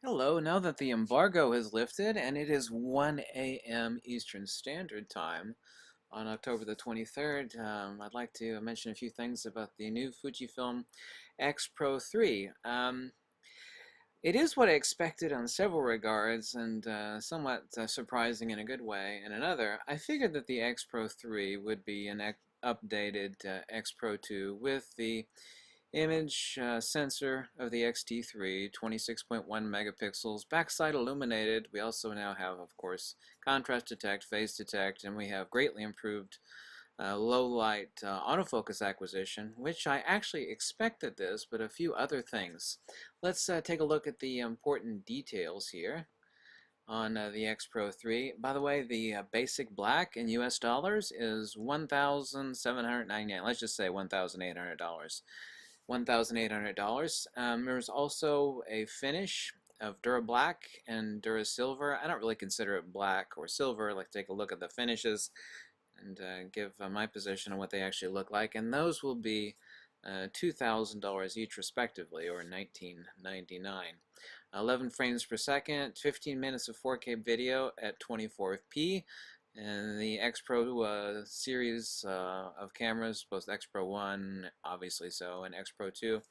Hello, now that the embargo has lifted and it is 1 a.m. Eastern Standard Time on October the 23rd, I'd like to mention a few things about the new Fujifilm X-PRO3. It is what I expected on several regards and somewhat surprising in a good way. In another, I figured that the X-PRO3 would be an updated X-PRO2 with the image sensor of the X-T3, 26.1 megapixels, backside illuminated. We also now have, of course, contrast detect, phase detect, and we have greatly improved low light autofocus acquisition, which I actually expected this, but a few other things. Let's take a look at the important details here on the X-PRO3. By the way, the basic black in US dollars is $1,799. Let's just say $1,800. $1,800. There's also a finish of Dura Black and Dura Silver. I don't really consider it black or silver. I like to take a look at the finishes and give my position on what they actually look like. And those will be $2,000 each respectively, or $1,999. 11 frames per second, 15 minutes of 4K video at 24p. And the X-Pro series of cameras, both X-Pro1, obviously so, and X-Pro2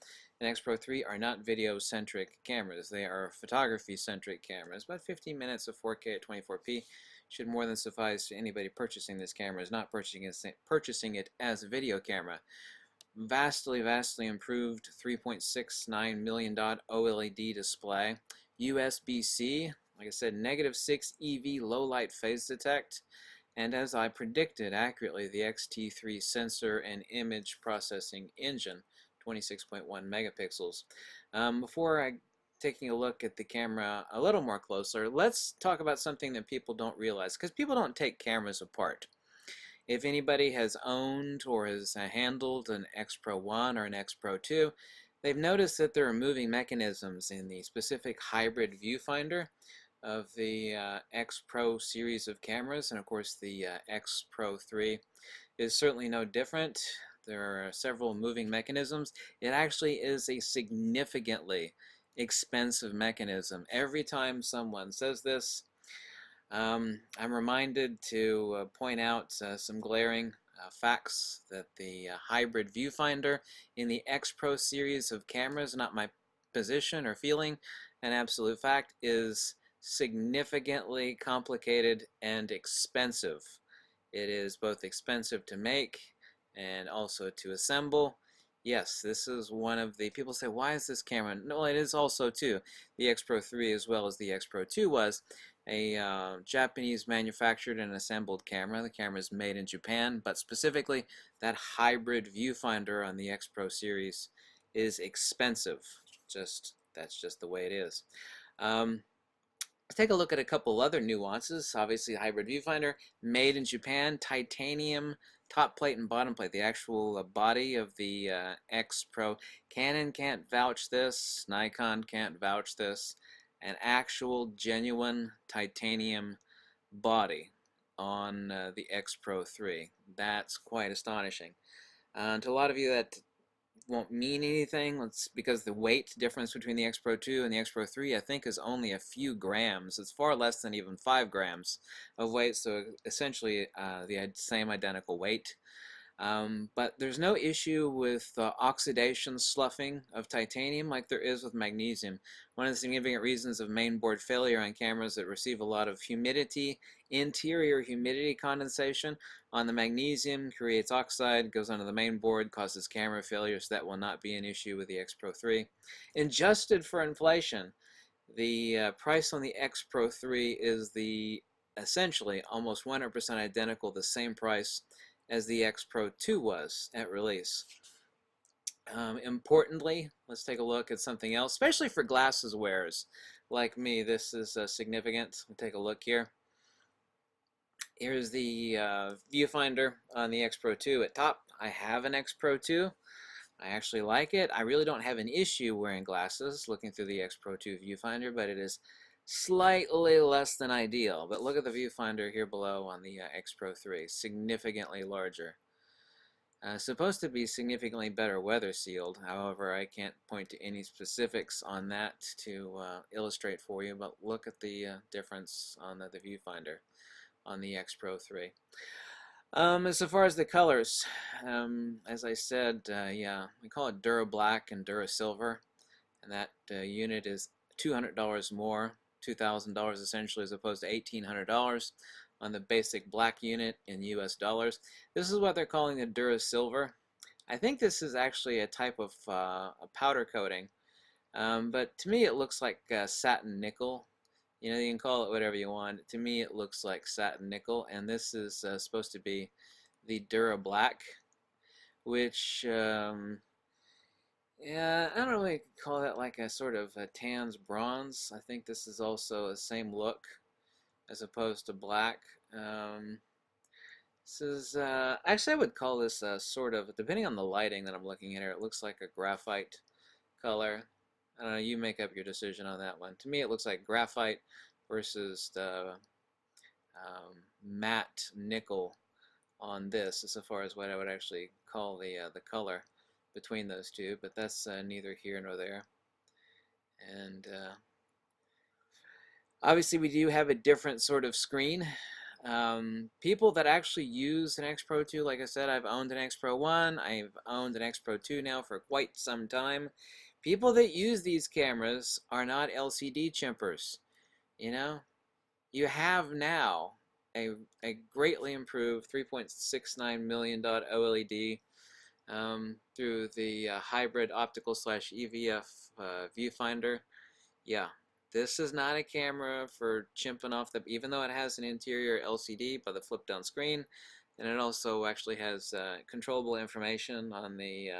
and X-Pro3 are not video-centric cameras. They are photography-centric cameras. About 15 minutes of 4K at 24p should more than suffice to anybody purchasing this camera is not purchasing it as a video camera. Vastly, vastly improved 3.69 million dot OLED display. USB-C, like I said, -6 EV low light phase detect. And as I predicted accurately, the X-T3 sensor and image processing engine, 26.1 megapixels. Before I taking a look at the camera a little more closer, let's talk about something that people don't realize, because people don't take cameras apart. If anybody has owned or has handled an X-Pro1 or an X-Pro2, they've noticed that there are moving mechanisms in the specific hybrid viewfinder of the X-Pro series of cameras, and of course the X-Pro3 is certainly no different. There are several moving mechanisms. It actually is a significantly expensive mechanism. Every time someone says this, I'm reminded to point out some glaring facts that the hybrid viewfinder in the X-Pro series of cameras, not my position or feeling, an absolute fact, is significantly complicated and expensive. It is both expensive to make and also to assemble. Yes, this is one of the, people say, why is this camera? No, it is also too. The X-Pro3 as well as the X-Pro2 was a Japanese manufactured and assembled camera. The camera is made in Japan, but specifically that hybrid viewfinder on the X-Pro series is expensive. That's just the way it is. Let's take a look at a couple other nuances. Obviously, the hybrid viewfinder, made in Japan, titanium top plate and bottom plate, the actual body of the X-Pro. Canon can't vouch this, Nikon can't vouch this. An actual genuine titanium body on the X-Pro3. That's quite astonishing. To a lot of you that won't mean anything. It's because the weight difference between the X-Pro2 and the X-Pro3 I think is only a few grams. It's far less than even 5 grams of weight, so essentially the same identical weight. But there's no issue with oxidation sloughing of titanium like there is with magnesium. One of the significant reasons of mainboard failure on cameras that receive a lot of humidity, interior humidity condensation on the magnesium, creates oxide, goes onto the mainboard, causes camera failure, so that will not be an issue with the X-Pro3. Adjusted for inflation, the price on the X-Pro3 is the essentially almost 100% identical, the same price as the X-Pro2 was at release. Importantly, let's take a look at something else, especially for glasses wearers like me. This is significant. We'll take a look here. Here's the viewfinder on the X-Pro2 at top. I have an X-Pro2. I actually like it. I really don't have an issue wearing glasses looking through the X-Pro2 viewfinder, but it is slightly less than ideal. But look at the viewfinder here below on the X-Pro3, significantly larger. Supposed to be significantly better weather sealed. However, I can't point to any specifics on that to illustrate for you, but look at the difference on the viewfinder on the X-PRO3. As far as the colors, as I said, yeah, we call it Dura Black and Dura Silver, and that unit is $200 more, $2,000 essentially, as opposed to $1,800 on the basic black unit in US dollars. This is what they're calling the Dura Silver. I think this is actually a type of a powder coating, but to me it looks like satin nickel. You know, you can call it whatever you want. To me, it looks like satin nickel, and this is supposed to be the Dura Black, which, yeah, I don't really call that like a sort of a tan's bronze. I think this is also the same look as opposed to black. This is, actually, I would call this a sort of, depending on the lighting that I'm looking at here, it looks like a graphite color. I don't know, you make up your decision on that one. To me, it looks like graphite versus the matte nickel on this, as far as what I would actually call the color between those two, but that's neither here nor there. And obviously, we do have a different sort of screen. People that actually use an X-PRO2, like I said, I've owned an X-PRO1, I've owned an X-PRO2 now for quite some time. People that use these cameras are not LCD chimpers. You know, you have now a greatly improved 3.69 million dot OLED through the hybrid optical / EVF viewfinder. Yeah, this is not a camera for chimping off the, even though it has an interior LCD by the flip down screen, and it also actually has controllable information on the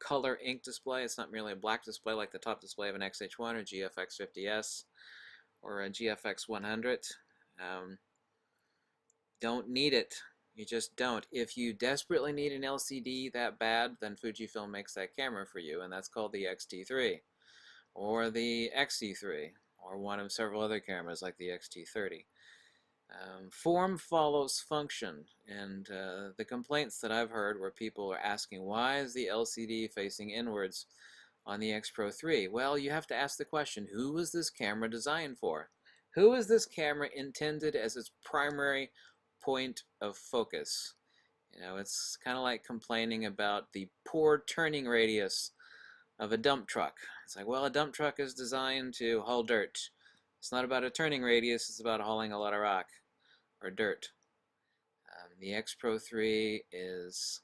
color ink display. It's not merely a black display like the top display of an XH1 or GFX50S or a GFX100. Don't need it. You just don't. If you desperately need an LCD that bad, then Fujifilm makes that camera for you, and that's called the X-T3 or the XE3 or one of several other cameras like the X-T30. Form follows function, and the complaints that I've heard where people are asking, why is the LCD facing inwards on the X-PRO3? Well, you have to ask the question, who was this camera designed for? Who is this camera intended as its primary point of focus? You know, it's kind of like complaining about the poor turning radius of a dump truck. It's like, well, a dump truck is designed to haul dirt. It's not about a turning radius, it's about hauling a lot of rock or dirt. The X-PRO3 is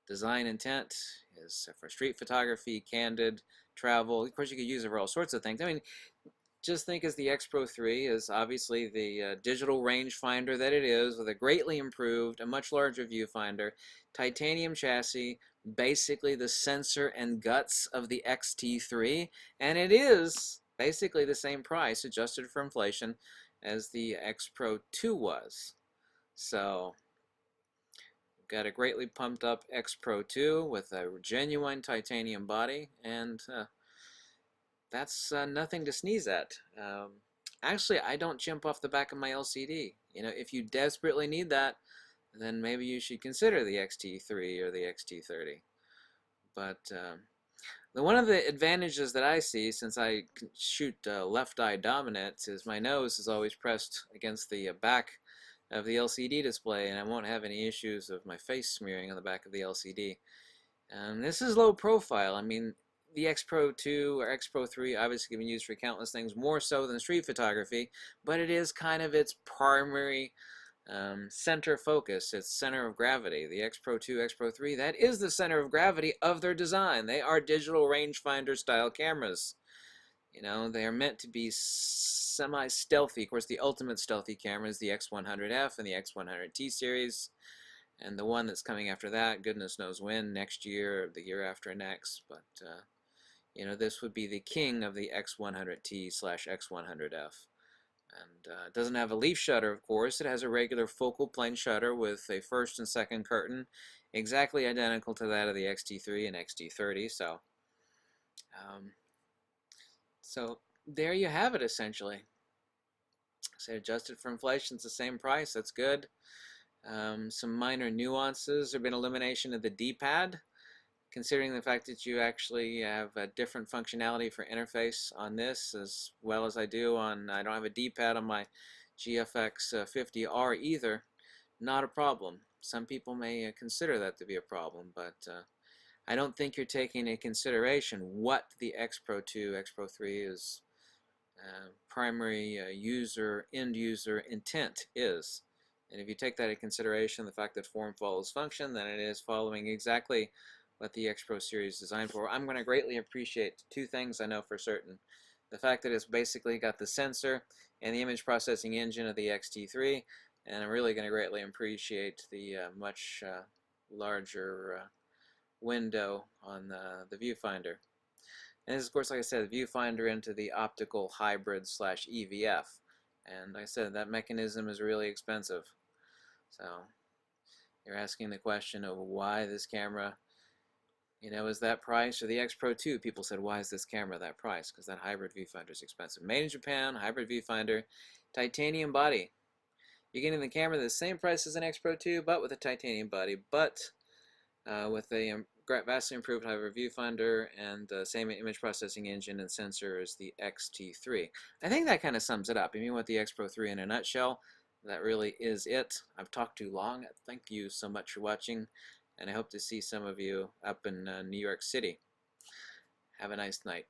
design intent, is for street photography, candid, travel. Of course, you could use it for all sorts of things. I mean, just think as the X-PRO3 is obviously the digital rangefinder that it is, with a greatly improved, a much larger viewfinder, titanium chassis, basically the sensor and guts of the X-T3, and it is basically the same price, adjusted for inflation, as the X-PRO2 was. So, we've got a greatly pumped up X-PRO2 with a genuine titanium body, and that's nothing to sneeze at. Actually, I don't chimp off the back of my LCD. You know, if you desperately need that, then maybe you should consider the X-T3 or the X-T30. But one of the advantages that I see, since I shoot left eye dominant, is my nose is always pressed against the back of the LCD display, and I won't have any issues of my face smearing on the back of the LCD. This is low profile. I mean, the X-PRO2 or X-PRO3 obviously can be used for countless things, more so than street photography, but it is kind of its primary center focus, its center of gravity. The X-PRO2, X-PRO3, that is the center of gravity of their design. They are digital rangefinder style cameras. You know, they are meant to be semi-stealthy. Of course, the ultimate stealthy camera is the X100F and the X100T series. And the one that's coming after that, goodness knows when, next year or the year after next. But, you know, this would be the king of the X100T / X100F. And it doesn't have a leaf shutter, of course. It has a regular focal plane shutter with a first and second curtain, exactly identical to that of the X-T3 and X-T30. So there you have it, essentially. So adjusted for inflation, it's the same price. That's good. Some minor nuances. There have been elimination of the D-pad, considering the fact that you actually have a different functionality for interface on this as well as I do on, I don't have a D-pad on my GFX 50R either. Not a problem. Some people may consider that to be a problem, but I don't think you're taking into consideration what the X-PRO2, X-PRO3 is primary end user intent is. And if you take that into consideration, the fact that form follows function, then it is following exactly what the X-Pro series is designed for. I'm going to greatly appreciate two things I know for certain. The fact that it's basically got the sensor and the image processing engine of the XT3, and I'm really going to greatly appreciate the much larger window on the viewfinder. And this is, of course, like I said, the viewfinder into the optical hybrid slash EVF. And like I said, that mechanism is really expensive. So you're asking the question of why this camera, is that price, or the X-PRO2? People said, why is this camera that price? Because that hybrid viewfinder is expensive. Made in Japan, hybrid viewfinder, titanium body. You're getting the camera the same price as an X-PRO2, but with a titanium body, but with a vastly improved hybrid viewfinder and the same image processing engine and sensor as the XT3. I think that kind of sums it up. I mean, with the X-PRO3 in a nutshell, that really is it. I've talked too long. Thank you so much for watching, and I hope to see some of you up in New York City. Have a nice night.